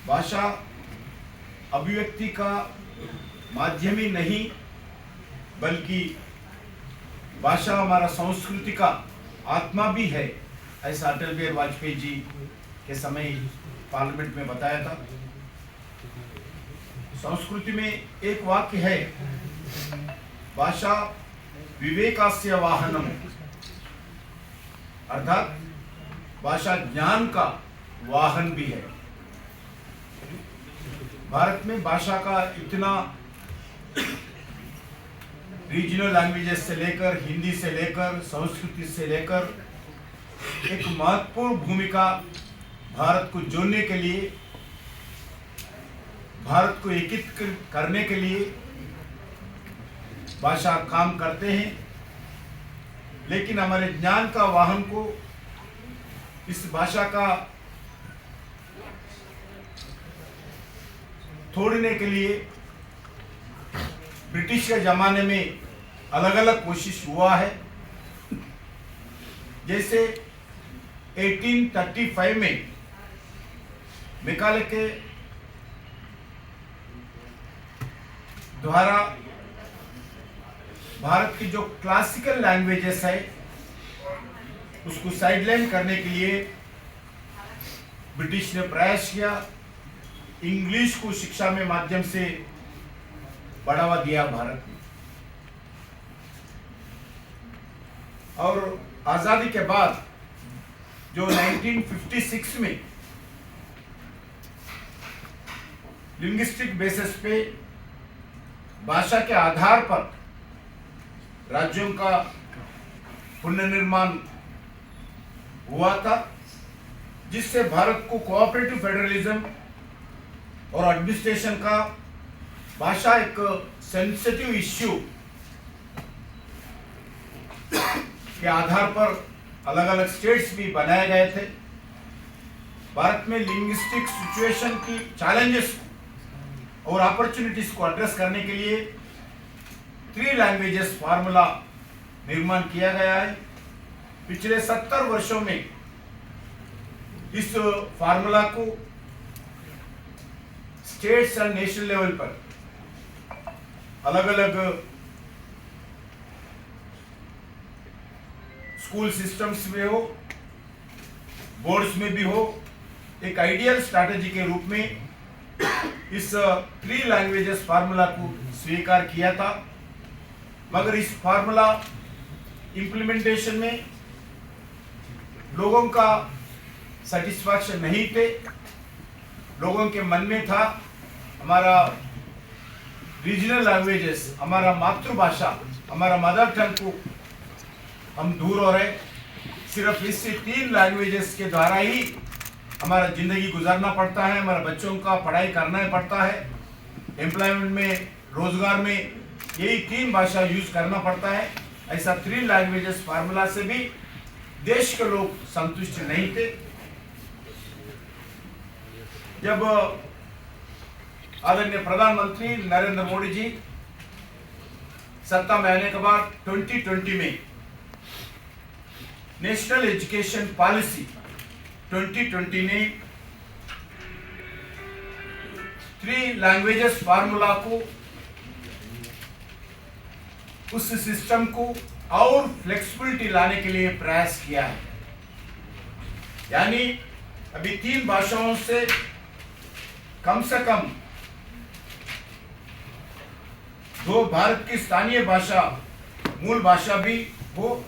भाषा अभिव्यक्ति का माध्यम ही नहीं, बल्कि भाषा हमारा संस्कृति का आत्मा भी है, ऐसा अटल बिहारी वाजपेयी जी के समय पार्लियामेंट में बताया था। संस्कृति में एक वाक्य है, भाषा विवेकास्य वाहनम, अर्थात भाषा ज्ञान का वाहन भी है। भारत में भाषा का इतना रीजनल लैंग्वेजेस से लेकर, हिंदी से लेकर, संस्कृति से लेकर एक महत्वपूर्ण भूमिका भारत को जोड़ने के लिए, भारत को एकीकृत करने के लिए भाषा काम करते हैं। लेकिन हमारे ज्ञान का वाहन को, इस भाषा का तोड़ने के लिए ब्रिटिश के ज़माने में अलग अलग कोशिश हुआ है। जैसे 1835 में मैकाले के द्वारा भारत की जो क्लासिकल लैंग्वेजेस है उसको साइडलाइन करने के लिए ब्रिटिश ने प्रयास किया। इंग्लिश को शिक्षा में माध्यम से बढ़ावा दिया भारत में। और आज़ादी के बाद जो 1956 में लिंग्विस्टिक बेसिस पे भाषा के आधार पर राज्यों का पुनर्निर्माण हुआ था, जिससे भारत को कोऑपरेटिव फेडरलिज्म और एडमिनिस्ट्रेशन का भाषा एक सेंसिटिव इश्यू के आधार पर अलग अलग स्टेट्स भी बनाए गए थे। भारत में लिंग्विस्टिक सिचुएशन की चैलेंजेस और अपॉर्चुनिटीज को एड्रेस करने के लिए 3 लैंग्वेजेस फार्मूला निर्माण किया गया है। पिछले 70 वर्षों में इस फार्मूला को स्टेट्स एंड नेशनल लेवल पर अलग अलग स्कूल सिस्टम्स में हो, बोर्ड्स में भी हो, एक आइडियल स्ट्रैटेजी के रूप में इस 3 लैंग्वेजेस फार्मूला को स्वीकार किया था। मगर इस फार्मूला इम्प्लीमेंटेशन में लोगों का सेटिस्फैक्शन नहीं थे। लोगों के मन में था हमारा रीजनल लैंग्वेजेस, हमारा मातृभाषा, हमारा मदर टंग को हम दूर हो रहे। सिर्फ इससे 3 लैंग्वेजेस के द्वारा ही हमारा ज़िंदगी गुजारना पड़ता है, हमारे बच्चों का पढ़ाई करना पड़ता है, एम्प्लॉयमेंट में, रोजगार में यही 3 भाषा यूज करना पड़ता है। ऐसा 3 लैंग्वेजेस फार्मूला से भी देश के लोग संतुष्ट नहीं थे। जब आदरणीय प्रधानमंत्री नरेंद्र मोदी जी सत्ता में आने के बाद 2020 में नेशनल एजुकेशन पॉलिसी 2020 ने 3 लैंग्वेजेस फार्मूला को, उस सिस्टम को और फ्लेक्सिबिलिटी लाने के लिए प्रयास किया है। यानी अभी 3 भाषाओं से कम 2 भारत की स्थानीय भाषा, मूल भाषा भी हो,